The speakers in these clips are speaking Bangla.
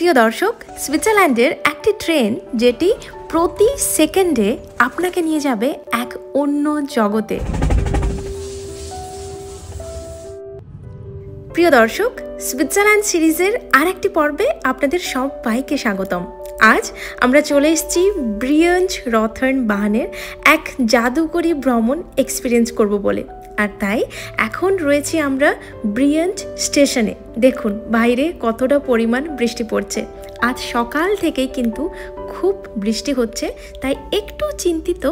প্রিয় দর্শক, সুইজারল্যান্ডের একটি ট্রেন যেটি প্রতি সেকেন্ডে আপনাকে নিয়ে যাবে এক অন্য জগতে। প্রিয় দর্শক, সুইজারল্যান্ড সিরিজের আরেকটি পর্বে আপনাদের সবাইকে স্বাগতম। আজ আমরা চলে এসেছি ব্রিয়েঞ্জ রথার্ন বাহনের এক জাদুকরী ভ্রমণ এক্সপিরিয়েন্স করব বলে। আর তাই এখন রয়েছি আমরা ব্রিয়েঞ্জ স্টেশনে। দেখুন বাইরে কতটা পরিমাণ বৃষ্টি পড়ছে। আজ সকাল থেকেই কিন্তু খুব বৃষ্টি হচ্ছে, তাই একটু চিন্তিত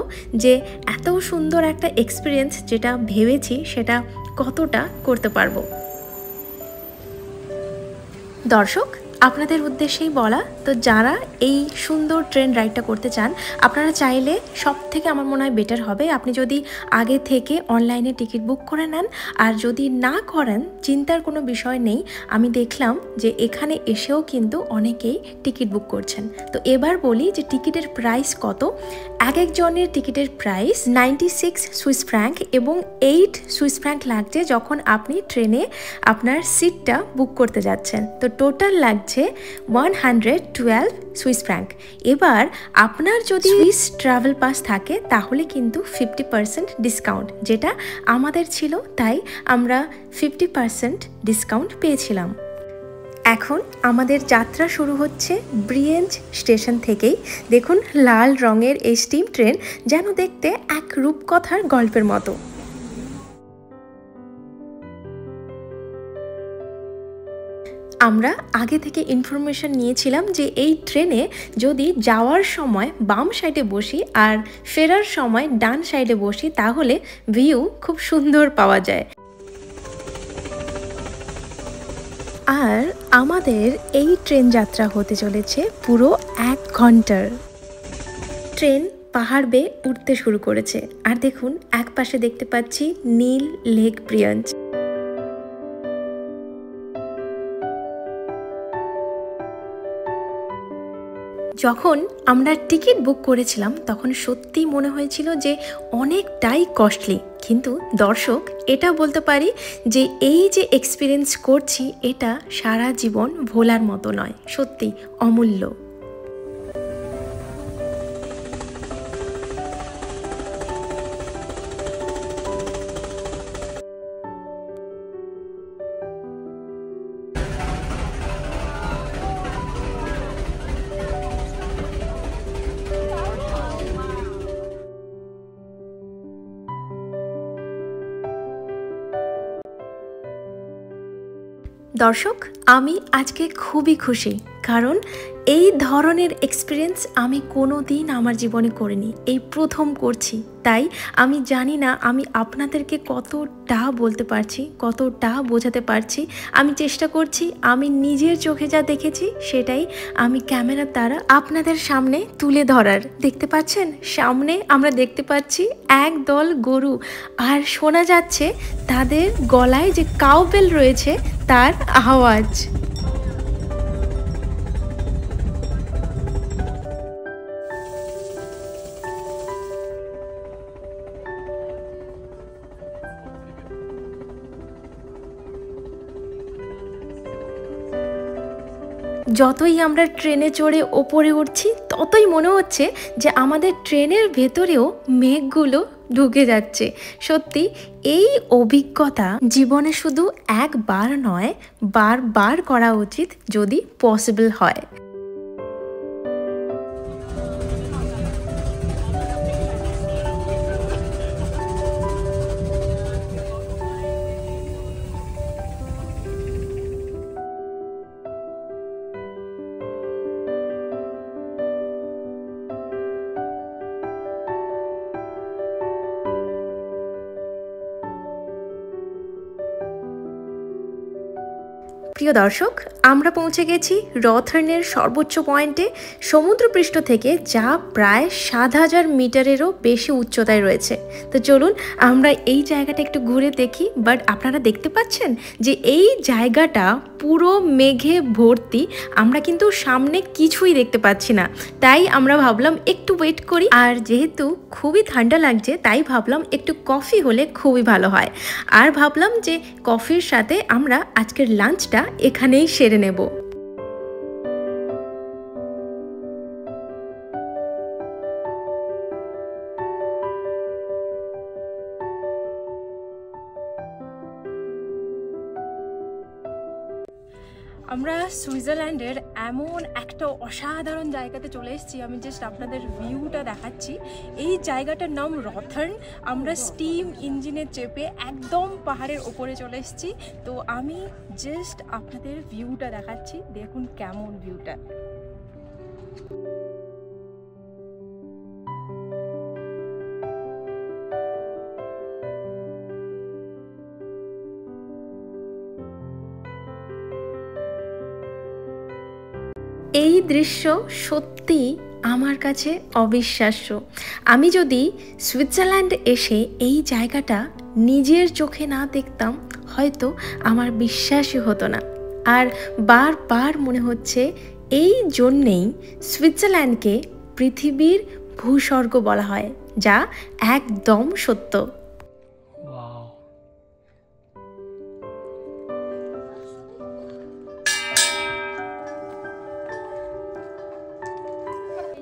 যে এত সুন্দর একটা এক্সপিরিয়েন্স যেটা ভেবেছি সেটা কতটা করতে পারবো। দর্শক, আপনাদের উদ্দেশ্যেই বলা, তো যারা এই সুন্দর ট্রেন রাইডটা করতে চান, আপনারা চাইলে সব থেকে আমার মনে হয় বেটার হবে আপনি যদি আগে থেকে অনলাইনে টিকিট বুক করে নেন। আর যদি না করেন, চিন্তার কোনো বিষয় নেই। আমি দেখলাম যে এখানে এসেও কিন্তু অনেকেই টিকিট বুক করছেন। তো এবার বলি যে টিকিটের প্রাইস কত। এক একজনের টিকিটের প্রাইস 96 সুইস ফ্র্যাঙ্ক এবং 8 সুইস ফ্র্যাঙ্ক লাগছে যখন আপনি ট্রেনে আপনার সিটটা বুক করতে যাচ্ছেন। তো টোটাল লাগছে 112 সুইস ফ্র্যাঙ্ক। এবার আপনার যদি সুইস ট্রাভেল পাস থাকে তাহলে কিন্তু 50% ডিসকাউন্ট, যেটা আমাদের ছিল, তাই আমরা 50% ডিসকাউন্ট পেয়েছিলাম। এখন আমাদের যাত্রা শুরু হচ্ছে ব্রিয়েঞ্জ স্টেশন থেকেই। দেখুন লাল রঙের এই স্টিম ট্রেন যেন দেখতে এক রূপকথার গল্পের মতো। আমরা আগে থেকে ইনফরমেশন নিয়েছিলাম যে এই ট্রেনে যদি যাওয়ার সময় বাম সাইডে বসি আর ফেরার সময় ডান সাইডে বসি তাহলে ভিউ খুব সুন্দর পাওয়া যায়। আর আমাদের এই ট্রেন যাত্রা হতে চলেছে পুরো 1 ঘন্টার। ট্রেন পাহাড় বেয়ে উঠতে শুরু করেছে। আর দেখুন এক পাশে দেখতে পাচ্ছি নীল লেক ব্রিয়েঞ্জ। যখন আমরা টিকিট বুক করেছিলাম তখন সত্যি মনে হয়েছিল যে অনেকটাই কস্টলি, কিন্তু দর্শক এটা বলতে পারি যে এই যে এক্সপিরিয়েন্স করছি এটা সারা জীবন ভোলার মতো নয়, সত্যি অমূল্য। দর্শক, আমি আজকে খুবই খুশি, কারণ এই ধরনের এক্সপিরিয়েন্স আমি কোনো দিন আমার জীবনে করিনি, এই প্রথম করছি। তাই আমি জানি না আমি আপনাদেরকে কতটা বলতে পারছি, কতটা বোঝাতে পারছি। আমি চেষ্টা করছি আমি নিজের চোখে যা দেখেছি সেটাই আমি ক্যামেরার দ্বারা আপনাদের সামনে তুলে ধরার। দেখতে পাচ্ছেন সামনে আমরা দেখতে পাচ্ছি এক দল গরু, আর শোনা যাচ্ছে তাদের গলায় যে কাউবেল রয়েছে তার আওয়াজ। যতই আমরা ট্রেনে চড়ে ওপরে উঠছি ততই মনে হচ্ছে যে আমাদের ট্রেনের ভেতরেও মেঘগুলো ঢুকে যাচ্ছে। সত্যি এই অভিজ্ঞতা জীবনে শুধু একবার নয়, বারবার করা উচিত যদি পসিবল হয়। প্রিয় দর্শক, আমরা পৌঁছে গেছি রথার্নের সর্বোচ্চ পয়েন্টে, সমুদ্রপৃষ্ঠ থেকে যা প্রায় 7000 মিটারেরও বেশি উচ্চতায় রয়েছে। তো চলুন আমরা এই জায়গাটা একটু ঘুরে দেখি। বাট আপনারা দেখতে পাচ্ছেন যে এই জায়গাটা পুরো মেঘে ভর্তি, আমরা কিন্তু সামনে কিছুই দেখতে পাচ্ছি না। তাই আমরা ভাবলাম একটু ওয়েট করি, আর যেহেতু খুবই ঠান্ডা লাগছে তাই ভাবলাম একটু কফি হলে খুবই ভালো হয়। আর ভাবলাম যে কফির সাথে আমরা আজকের লাঞ্চটা এখানেই সেরে নেব। আমরা সুইজারল্যান্ডের এমন একটা অসাধারণ জায়গাতে চলে এসেছি। আমি জাস্ট আপনাদের ভিউটা দেখাচ্ছি। এই জায়গাটার নাম রথার্ন। আমরা স্টিম ইঞ্জিনে চেপে একদম পাহাড়ের ওপরে চলে এসেছি। তো আমি জাস্ট আপনাদের ভিউটা দেখাচ্ছি, দেখুন কেমন ভিউটা। এই দৃশ্য সত্যি আমার কাছে অবিশ্বাস্য। আমি যদি সুইজারল্যান্ড এসে এই জায়গাটা নিজের চোখে না দেখতাম হয়তো আমার বিশ্বাসই হতো না। আর বারবার মনে হচ্ছে এই জন্যেই সুইজারল্যান্ডকে পৃথিবীর ভূস্বর্গ বলা হয়, যা একদম সত্য।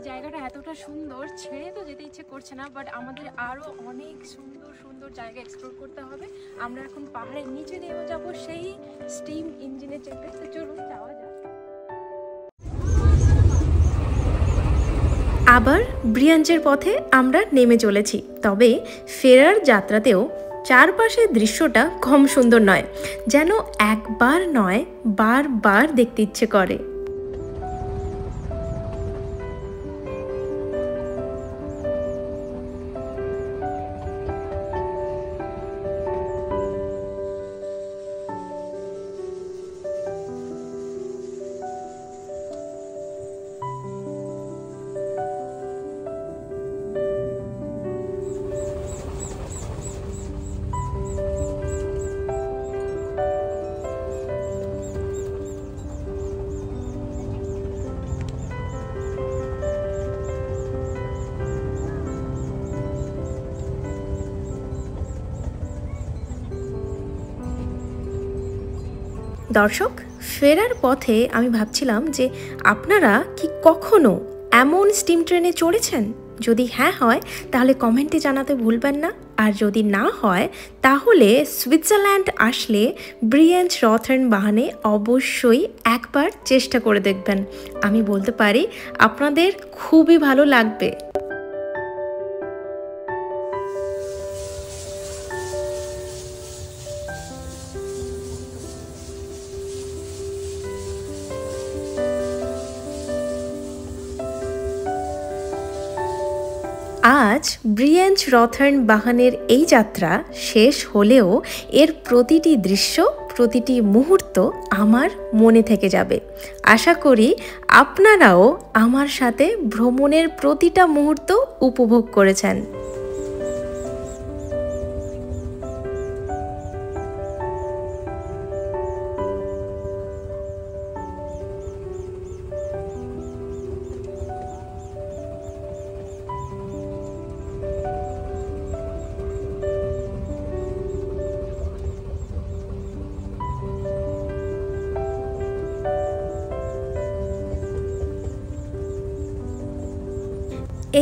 জায়গাটা এতটা সুন্দর, ছেড়ে তো যেতে ইচ্ছে করছে না, বাট আমাদের আরো অনেক সুন্দর সুন্দর জায়গা এক্সপ্লোর করতে হবে। আমরা এখন পাহাড়ের নিচে নেমে যাব সেই স্টিম ইঞ্জিনে চেপে। তো চলুন যাওয়া যাক। আবার ব্রিয়াঞ্জের পথে আমরা নেমে চলেছি, তবে ফেরার যাত্রাতেও চারপাশের দৃশ্যটা কম সুন্দর নয়, যেন একবার নয় বারবার দেখতে ইচ্ছে করে। দর্শক, ফেরার পথে আমি ভাবছিলাম যে আপনারা কি কখনো এমন স্টিম ট্রেনে চড়েছেন? যদি হ্যাঁ হয় তাহলে কমেন্টে জানাতে ভুলবেন না। আর যদি না হয় তাহলে সুইজারল্যান্ড আসলে ব্রিয়াঞ্জ রথার্ন বাহনে অবশ্যই একবার চেষ্টা করে দেখবেন। আমি বলতে পারি আপনাদের খুবই ভালো লাগবে। আজ ব্রিয়াঞ্জ রথার্ন বাহনের এই যাত্রা শেষ হলেও এর প্রতিটি দৃশ্য, প্রতিটি মুহূর্ত আমার মনে থেকে যাবে। আশা করি আপনারাও আমার সাথে ভ্রমণের প্রতিটা মুহূর্ত উপভোগ করেছেন।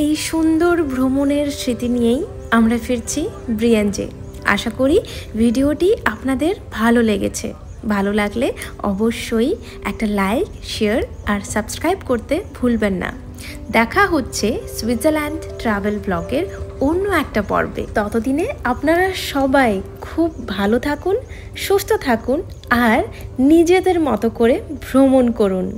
এই সুন্দর ভ্রমণের স্মৃতি নিয়েই আমরা ফিরছি ব্রিয়াঞ্জে। আশা করি ভিডিওটি আপনাদের ভালো লেগেছে। ভালো লাগলে অবশ্যই একটা লাইক, শেয়ার আর সাবস্ক্রাইব করতে ভুলবেন না। দেখা হচ্ছে সুইজারল্যান্ড ট্রাভেল ব্লগের অন্য একটা পর্বে। ততদিনে আপনারা সবাই খুব ভালো থাকুন, সুস্থ থাকুন আর নিজেদের মতো করে ভ্রমণ করুন।